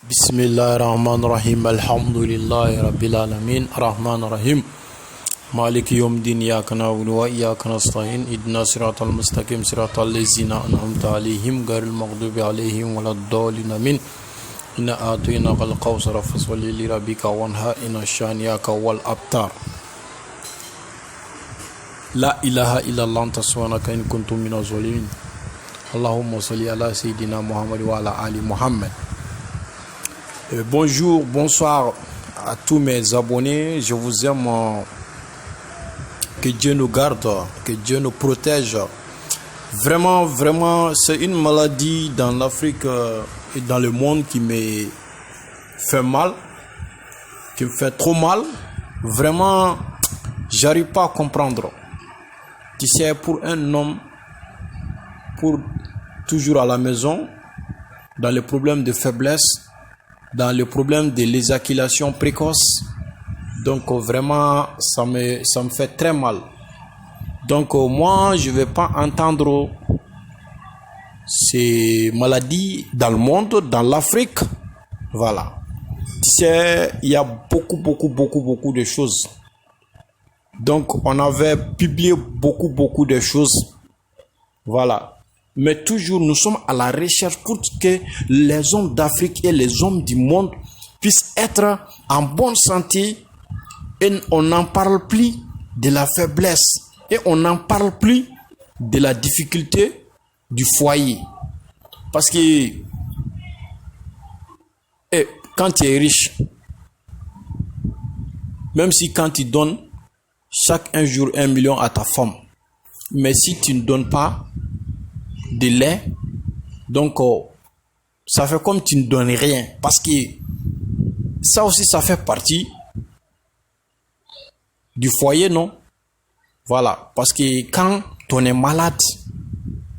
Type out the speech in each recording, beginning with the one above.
Bismillahirrahmanirrahim. Alhamdulillahi Rabbil Alamin. Rahmanirrahim. Maliki yawmiddin. Iyyaka na'budu wa iyyaka nasta'in. Ihdinas siratal mustaqim. Siratal ladzina an'amta 'alaihim ghairil maghdubi 'alaihim waladdallin. Amin. Inna a'tainakal kawthara fasholli li rabbika wanhar. Inna shaniyaka wal abtar. La ilaha illallah anta subhanaka in kuntum minaz zalimin. Allahumma salli ala sayyidina Muhammad wa ala ali Muhammad. Bonjour, bonsoir à tous mes abonnés. Je vous aime. Que Dieu nous garde, que Dieu nous protège. Vraiment, vraiment, c'est une maladie dans l'Afrique et dans le monde qui me fait mal, qui me fait trop mal. Vraiment, j'arrive pas à comprendre. Tu sais, pour un homme, pour toujours à la maison, dans les problèmes de faiblesse, dans le problème de l'éjaculation précoce, donc vraiment ça me fait très mal. Donc moi je vais pas entendre ces maladies dans le monde, dans l'Afrique. Voilà, c'est il y a beaucoup de choses. Donc on avait publié beaucoup de choses. Voilà. Mais toujours, nous sommes à la recherche pour que les hommes d'Afrique et les hommes du monde puissent être en bonne santé et on n'en parle plus de la faiblesse et on n'en parle plus de la difficulté du foyer. Parce que quand tu es riche, même si quand tu donnes chaque un jour 1 million à ta femme, mais si tu ne donnes pas de lait, donc ça fait comme tu ne donnes rien, parce que ça aussi ça fait partie du foyer, non? Voilà, parce que quand on est malade,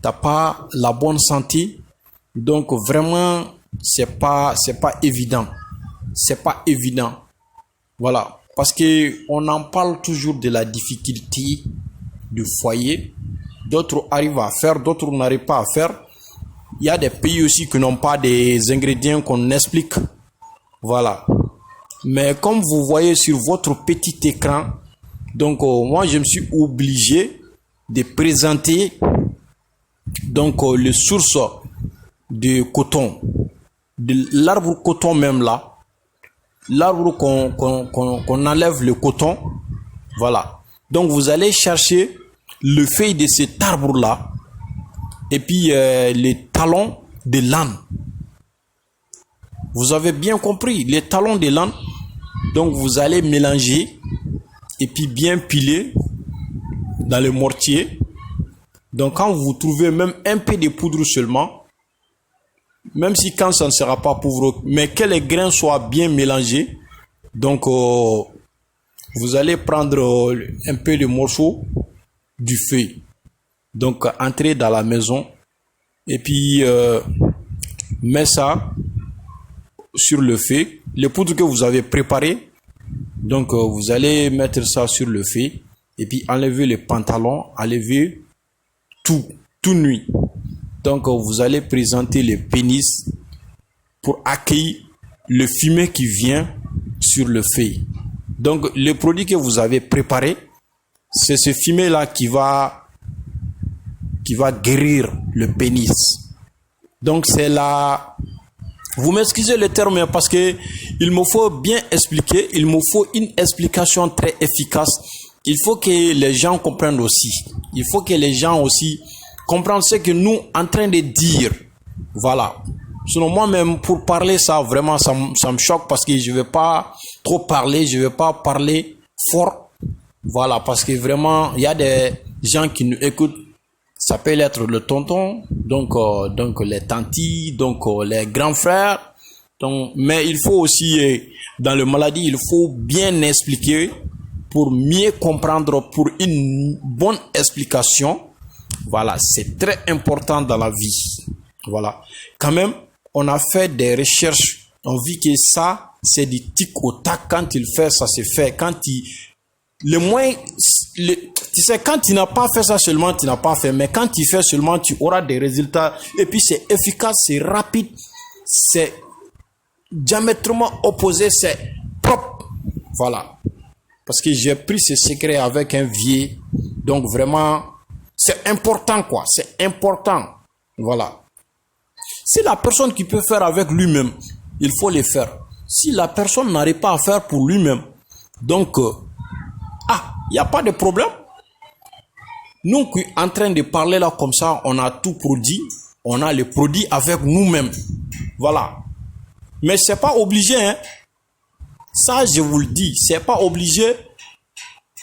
t'as pas la bonne santé, donc vraiment c'est pas évident, voilà, parce que on en parle toujours de la difficulté du foyer. D'autres arrivent à faire, d'autres n'arrivent pas à faire. Il y a des pays aussi qui n'ont pas des ingrédients qu'on explique. Voilà. Mais comme vous voyez sur votre petit écran, donc moi je me suis obligé de présenter donc les sources de coton, de l'arbre coton même là, l'arbre qu'on enlève le coton. Voilà. Donc vous allez chercher le feuille de cet arbre-là et puis les talons de l'âne. Vous avez bien compris, les talons de l'âne. Donc vous allez mélanger et puis bien piler dans le mortier. Donc quand vous trouvez même un peu de poudre seulement, même si quand ça ne sera pas poudre, mais que les grains soient bien mélangés, donc vous allez prendre un peu de morceau du feuille, donc entrez dans la maison et puis mets ça sur le feu, les poudres que vous avez préparées, donc vous allez mettre ça sur le feu et puis enlever les pantalons, enlever tout nuit. Donc vous allez présenter le pénis pour accueillir le fumet qui vient sur le feu. Donc le produit que vous avez préparé, c'est ce fumet-là qui va guérir le pénis. Donc c'est là, vous m'excusez le terme parce que il me faut bien expliquer, il me faut une explication très efficace. Il faut que les gens comprennent aussi. Il faut que les gens aussi comprennent ce que nous en train de dire. Voilà. Sinon moi-même pour parler ça, vraiment ça me choque parce que je vais pas trop parler, je vais pas parler fort. Voilà, parce que vraiment, il y a des gens qui nous écoutent. Ça peut être le tonton, donc les tantis, donc les grands frères. Donc, mais il faut aussi, dans le maladie, il faut bien expliquer pour mieux comprendre, pour une bonne explication. Voilà, c'est très important dans la vie. Voilà. Quand même, on a fait des recherches. On vit que ça, c'est du tic au tac. Quand il fait, ça se fait. Quand il tu sais, quand tu n'as pas fait ça seulement, tu n'as pas fait, mais quand tu fais seulement, tu auras des résultats, et puis c'est efficace, c'est rapide, c'est diamétralement opposé, c'est propre. Voilà. Parce que j'ai pris ce secret avec un vieux. Donc vraiment, c'est important quoi. C'est important. Voilà. Si la personne qui peut faire avec lui-même, il faut le faire. Si la personne n'arrive pas à faire pour lui-même, donc, il n'y a pas de problème. Nous qui en train de parler là comme ça, on a tout produit. On a le produit avec nous-mêmes. Voilà. Mais c'est pas obligé, hein. Ça, je vous le dis, c'est pas obligé.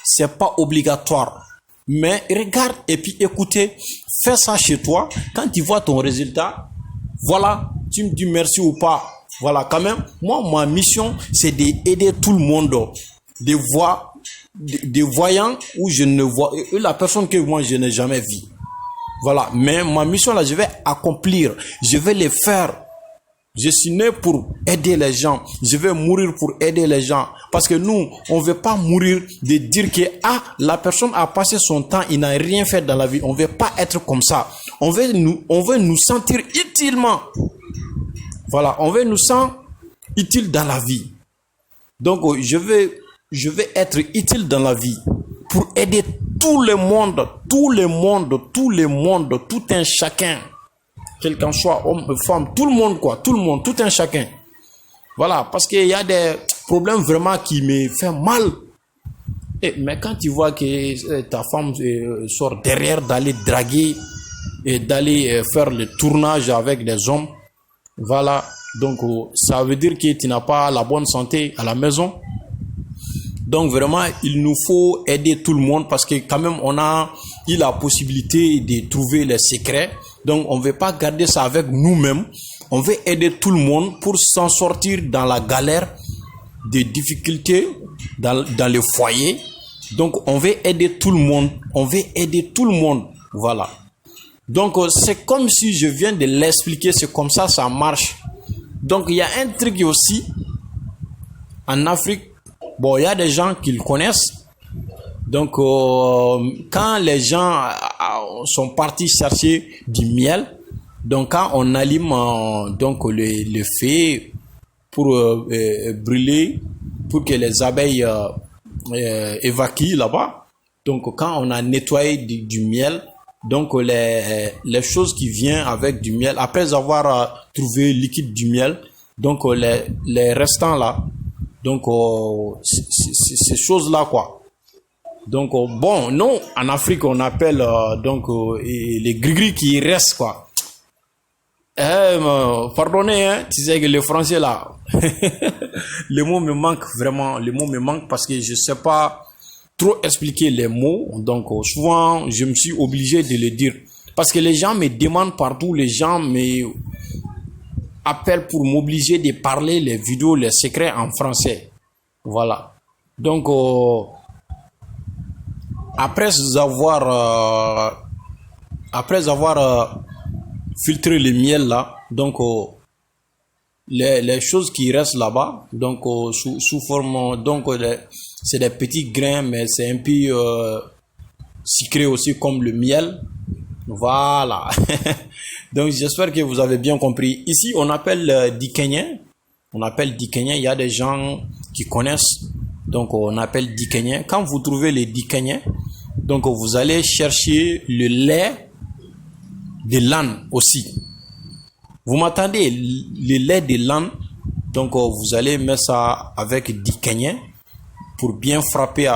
C'est pas obligatoire. Mais regarde et puis écoutez, fais ça chez toi. Quand tu vois ton résultat, voilà, tu me dis merci ou pas. Voilà, quand même, moi, ma mission, c'est d'aider tout le monde. Des voyants où je ne vois, la personne que moi, je n'ai jamais vue. Voilà, mais ma mission là, je vais accomplir, je vais les faire. Je suis né pour aider les gens. Je vais mourir pour aider les gens. Parce que nous, on ne veut pas mourir de dire que la personne a passé son temps, il n'a rien fait dans la vie. On ne veut pas être comme ça. On veut nous sentir utilement. Voilà, on veut nous sentir utiles dans la vie. Donc, je vais être utile dans la vie pour aider tout le monde, tout un chacun. Quel qu'en soit homme ou femme, tout le monde quoi, tout le monde, tout un chacun. Voilà, parce qu'il y a des problèmes vraiment qui me font mal. Mais quand tu vois que ta femme sort derrière d'aller draguer et d'aller faire le tournage avec des hommes, voilà, donc ça veut dire que tu n'as pas la bonne santé à la maison. Donc vraiment, il nous faut aider tout le monde parce que quand même, on a eu la possibilité de trouver les secrets. Donc, on ne veut pas garder ça avec nous-mêmes. On veut aider tout le monde pour s'en sortir dans la galère des difficultés dans le foyer. Donc, on veut aider tout le monde. On veut aider tout le monde. Voilà. Donc, c'est comme si je viens de l'expliquer. C'est comme ça, ça marche. Donc, il y a un truc aussi en Afrique. Bon, il y a des gens qui le connaissent. Donc, quand les gens sont partis chercher du miel, donc quand on allume donc le feu pour brûler, pour que les abeilles évacuent là-bas. Donc, quand on a nettoyé du miel, donc les choses qui viennent avec du miel, après avoir trouvé liquide du miel, donc les restants là, donc ces choses-là quoi. Donc bon, nous en Afrique on appelle donc les gris-gris qui restent quoi. Pardonnez, hein, tu sais que le français là, les mots me manquent vraiment, les mots me manquent parce que je sais pas trop expliquer les mots. Donc souvent je me suis obligé de le dire parce que les gens me demandent partout, les gens me appellent pour m'obliger de parler les vidéos, les secrets en français. Voilà. Donc après avoir filtré le miel là, donc les choses qui restent là-bas, donc sous forme, donc c'est des petits grains, mais c'est un peu sucré aussi comme le miel. Voilà. Donc j'espère que vous avez bien compris. Ici on appelle Dikenyen. On appelle Dikenyen. Il y a des gens qui connaissent. Donc on appelle Dikenyen. Quand vous trouvez les Dikenyen, donc vous allez chercher le lait de l'âne aussi. Vous m'entendez? Le lait de l'âne. Donc vous allez mettre ça avec Dikenyen pour bien frapper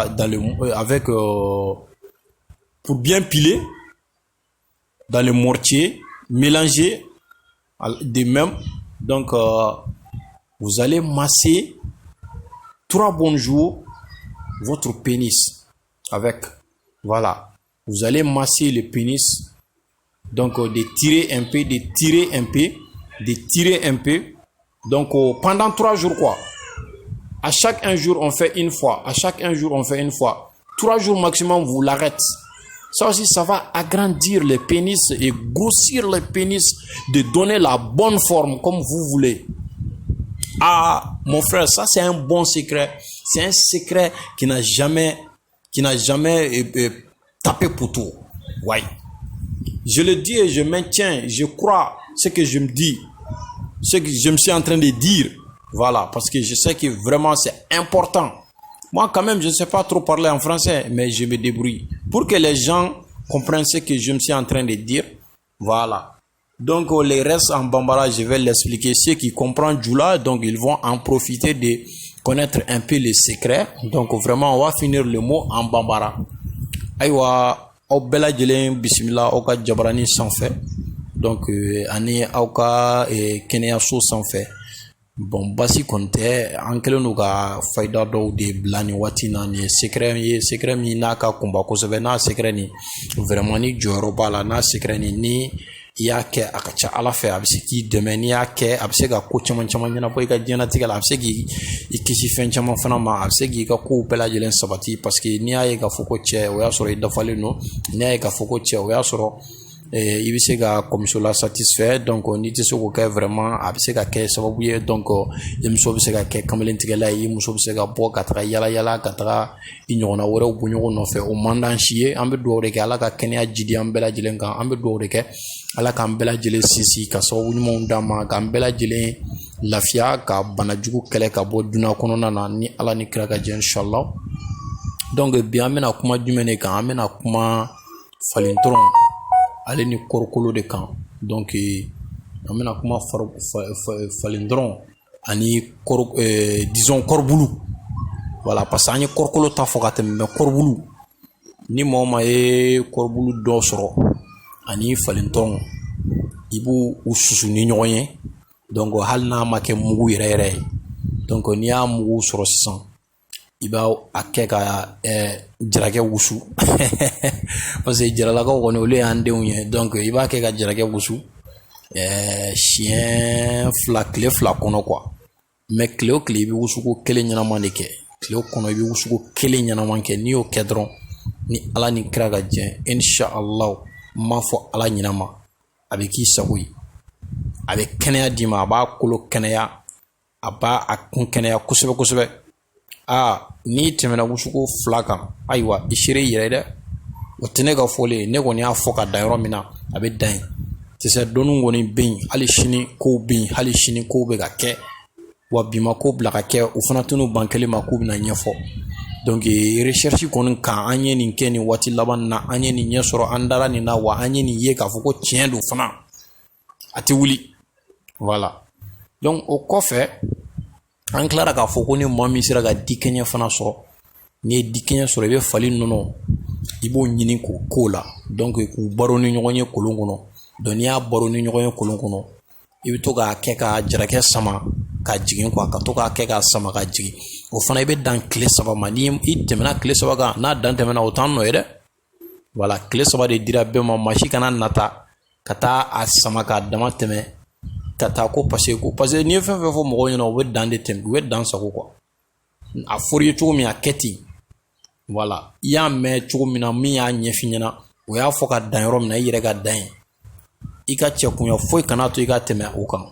pour bien piler dans le mortier, mélanger de même. Donc vous allez masser 3 bons jours votre pénis avec. Voilà. Vous allez masser le pénis. Donc de tirer un peu, de tirer un peu. Donc pendant 3 jours quoi. À chaque un jour on fait une fois. À chaque un jour on fait une fois. 3 jours maximum vous l'arrêtez. Ça aussi ça va agrandir le pénis et grossir le pénis, de donner la bonne forme comme vous voulez. Ah mon frère, ça c'est un bon secret. C'est un secret qui n'a jamais tapé pour tout. Ouais. Je le dis et je maintiens, je crois ce que je me dis, ce que je me suis en train de dire. Voilà, parce que je sais que vraiment c'est important. Moi quand même, je ne sais pas trop parler en français, mais je me débrouille. Pour que les gens comprennent ce que je me suis en train de dire. Voilà. Donc les restes en bambara, je vais l'expliquer. Ceux qui comprennent Djoula, donc ils vont en profiter de connaître un peu les secrets. Donc vraiment, on va finir le mot en bambara. Aïwa, au bela jelen bismillah, au ka jabrani sans fait. Donc ani au ka keneyaso sans fait. Bon, basi konte an kelen no ka fayda dɔw de bila ni waati na ni secret min n'a ka kunba kosɛbɛ n'a secret ni vraiment ni jɔyɔrɔ b'a la n'a secret ni i y'a kɛ a ka ca ala fɛ a bɛ se k'i dɛmɛ n'i y'a kɛ a bɛ se ka ko caman ɲɛnabɔ i ka diɲɛnatigɛ la a bɛ se k'i kisi fɛn caman fana ma a bɛ se k'i ka kow bɛɛ lajɛlen sabati parce que n'i y'a ye k'a fɔ ko cɛ o y'a sɔrɔ i dafalen don n'i y'a ye k'a fɔ ko cɛ o y'a sɔrɔ i bɛ se ka kɔmuso la satisfait donc n'i tɛ se k'o kɛ vraiment a bɛ se ka kɛ sababu ye donc i muso bɛ se ka kɛ kamalentigɛla ye i muso bɛ se ka bɔ ka taga yala ka taga i ɲɔgɔnna wɛrɛw bɔ ɲɔgɔn nɔfɛ o man d'an si ye an bɛ dugawu de kɛ ala ka kɛnɛya jidi an bɛɛ lajɛlen kan an bɛ dugawu de kɛ ala k'an bɛɛ lajɛlen sinsin ka sababu ɲumanw d'an ma k'an bɛɛ lajɛlen lafiya ka banajugu kɛlɛ ka bɔ dunuya kɔnɔna na ni ala ni kira ka jɛ inshallah. Donc bi an bɛna kuma jumɛn de kan an bɛna kuma falentɔrɔn ale ni kɔrɔkolo de kan donc an bɛna kuma falentɔrɔn ani disons kɔrɔbulu voilà parce que an ye kɔrɔkolo ta fɔ ka tɛmɛ mais kɔrɔbulu ni mɔgɔ ma ye kɔrɔbulu dɔ sɔrɔ ani falentɔrɔn i b'u susu ni ɲɔgɔn ye donc hali n'a ma kɛ mugu yɛrɛ yɛrɛ ye donc n'i y'a mugu sɔrɔ sisan i b'a a kɛ ka jarakɛ wusu parce que jaralakaw kɔni olu y'an denw ye donc i b'a kɛ ka jarakɛ wusu siɲɛ tile fila kɔnɔ quoi mais tile o tile i bɛ wusuko kelen ɲɛnaman de kɛ tile kɔnɔ i bɛ wusuko kelen ɲɛnaman kɛ n'i y'o kɛ dɔrɔn ni ala ni kira ka jɛ inshallah m'a fɔ ala ɲinama a bɛ k'i sago ye a bɛ kɛnɛya d'i ma a b'a kolo kɛnɛya a b'a a kun kɛnɛya kosɛbɛ kosɛbɛ n'i tɛmɛna wusuko fila kan ayiwa i sera i yɛrɛ dɛ o tɛ ne ka fɔli ye ne kɔni y'a fɔ ka dan yɔrɔ min na a bɛ dan yen tisɛ dɔnni kɔni bɛ yen hali sini kow bɛ yen hali sini kow bɛ ka kɛ wa bi ma ko bila ka kɛ o fana tɛ n'u ban kelen ma k'u bɛna ɲɛfɔ donc recherche kɔni kan an ye nin kɛ nin waati laban na an ye nin ɲɛ sɔrɔ an dara nin na wa an ye nin ye k'a fɔ ko tiɲɛ don fana a tɛ wuli voilà donc o kɔfɛ an tilara k'a fɔ ko ni maa min sera ka dikɛɲɛ fana sɔrɔ n'i ye dikɛɲɛ sɔrɔ i bɛ fali nɔnɔ i b'o ɲini k'o k'o la donc k'u baro ni ɲɔgɔn ye kolon kɔnɔ donc n'i y'a baro ni ɲɔgɔn ye kolon kɔnɔ i bɛ to k'a kɛ ka jarakɛ sama ka jigin quoi ka to k'a kɛ k'a sama ka jigin o fana i bɛ dan tile 3 ma ni i tɛmɛna tile 3 kan n'a dan tɛmɛna o t'an nɔ ye dɛ voilà tile 3 de dira bɛɛ ma maa si kana nata ka taa a sama k'a dama tɛmɛ ka taa ko parce que n'i ye fɛn fɛn fɔ mɔgɔw ɲɛna u bɛ dan de tɛmɛ u bɛ dan sago quoi a fɔr'i ye cogo min a kɛ ten voilà i y'a mɛn cogo min na min y'a ɲɛf'i ɲɛna o y'a fɔ ka dan yɔrɔ min na i yɛrɛ ka dan ye i ka cɛkunya foyi kana to i ka tɛmɛ o kan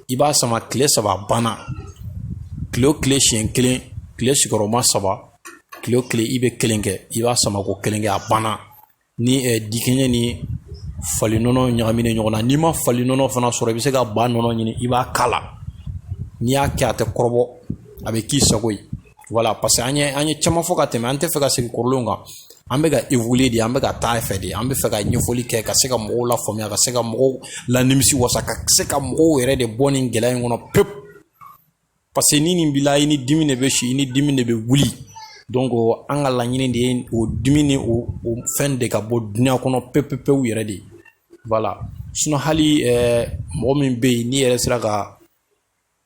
i b'a sama tile 3 banna tile o tile siɲɛ kelen tile sigiyɔrɔma 3 tile o tile i bɛ kelen kɛ i b'a sama ko kelen kɛ a banna ni dikɛɲɛ ni fali nɔnɔ ɲagaminen ɲɔgɔn na n'i ma fali nɔnɔ fana sɔrɔ i bɛ se ka ba nɔnɔ ɲini i b'a kala n'i y'a kɛ a tɛ kɔrɔbɔ a bɛ k'i sago ye voilà parce que an ye caman fɔ ka tɛmɛ an tɛ fɛ ka segin kɔrɔlenw kan an bɛ ka évoluer de an bɛ ka taa fɛ de an bɛ fɛ ka ɲɛfɔli kɛ ka se ka mɔgɔw lafaamuya ka se ka mɔgɔw lanimisi wasa ka se ka mɔgɔw yɛrɛ de bɔ nin gɛlɛya in kɔnɔ pewu parce que ni nin b'i la i ni dimi de bɛ si i ni dimi de bɛ wuli donc an ka laɲini de ye o dimi ni o fɛn de ka bɔ dunuya kɔnɔ pewu yɛrɛ de voilà sinon hali mɔgɔ min bɛ yen n'i yɛrɛ sera ka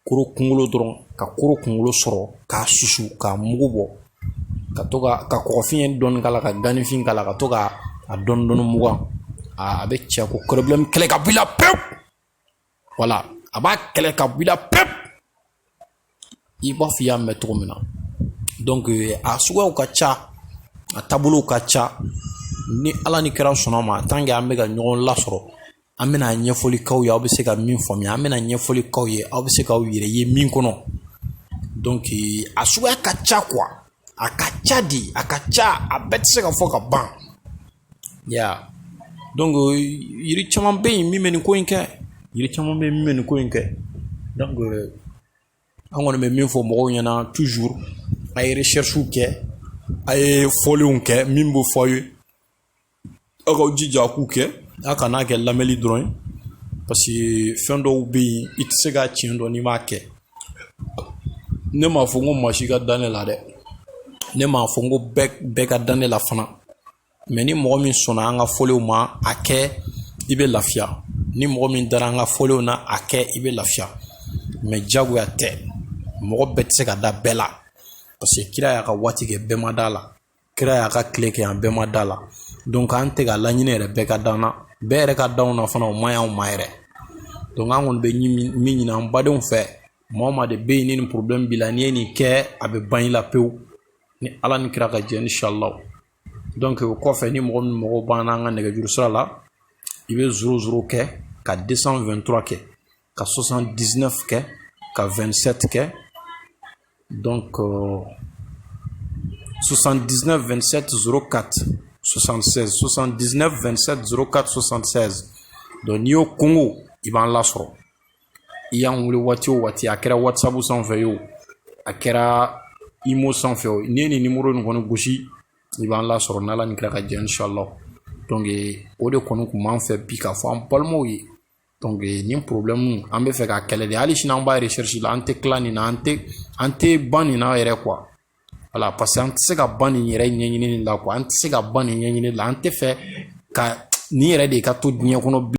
koro kunkolo dɔrɔn ka koro kunkolo sɔrɔ k'a susu k'a mugu bɔ ka to ka kɔgɔfin dɔɔni k'a la ka ganifin k'a la ka to ka a dɔɔni mugan a bɛ cɛ ko problème kɛlɛ ka bɔ i la pewu voilà a b'a kɛlɛ ka bɔ i la pewu i b'a fɔ i y'a mɛn cogo min na donc a suguyaw ka ca a taabolow ka ca ni ala ni kira sɔnna ma tant que an bɛ ka ɲɔgɔn lasɔrɔ an bɛna ɲɛfɔli k'aw ye aw bɛ se ka min faamuya an bɛna ɲɛfɔli k'aw ye aw bɛ se k'aw yɛrɛ ye min kɔnɔ donc a suguya ka ca quoi a ka ca de a ka ca a bɛɛ tɛ se ka fɔ ka ban ya donc yiri caman bɛ yen min bɛ nin ko in kɛ yiri caman bɛ yen min bɛ nin ko in kɛ donc an kɔni bɛ min fɔ mɔgɔw ɲɛna toujours a ye recherche kɛ a ye fɔlenw kɛ min bɛ fɔ a ye a k'aw jija a k'u kɛ a kana kɛ lamɛnli dɔrɔn ye parce que fɛn dɔw bɛ yen i tɛ se ka tiɲɛ dɔn n'i m'a kɛ ne m'a fɔ n ko maa si ka da ne la dɛ ne m'a fɔ n ko bɛɛ ka da ne la fana mais ni mɔgɔ min sɔnna an ka fɔlenw ma a kɛ i bɛ lafiya ni mɔgɔ min dara an ka fɔlenw na a kɛ i bɛ lafiya mais jagoya tɛ mɔgɔ bɛɛ tɛ se ka da bɛɛ la parce que kira y'a ka waati kɛ bɛɛ ma da la kira y'a ka tile kɛ yan bɛɛ ma da la donc an tɛ ka laɲini yɛrɛ bɛɛ ka dan na bɛɛ yɛrɛ ka danw na fana o man ɲi anw ma yɛrɛ donc an kɔni bɛ min ɲini an badenw fɛ maa o maa de bɛ yen ni nin problème b'i la n'i ye nin kɛ a bɛ ban i la pewu ni ala ni kira ka jɛ inshallah donc o kɔfɛ ni mɔgɔ min mɔgɔ banna an ka nɛgɛjuru sira la i bɛ 00 kɛ ka 223 kɛ ka 79 kɛ ka 27 kɛ donc 79 27 04 76 79 27 04 76 donc n'i y'o kongo i b'an lasɔrɔ i y'an wele waati o waati a kɛra whatsapp sanfɛ ye o a kɛra imo sanfɛ o n'i ye nin numéro nin kɔni gosi i b'an lasɔrɔ n'ala ni kira ka jɛ inshallah donc o de kɔni tun b'an fɛ bi k'a fɔ an balimaw ye donc nin problème an bɛ fɛ ka kɛlɛ de hali sini an b'a recherche la an tɛ tila nin na an tɛ ban nin na yɛrɛ quoi voilà parce que an tɛ se ka ban nin yɛrɛ ɲɛɲinini la quoi an tɛ se ka ban nin ɲɛɲinini la an tɛ fɛ ka nin yɛrɛ de ka to diɲɛ kɔnɔ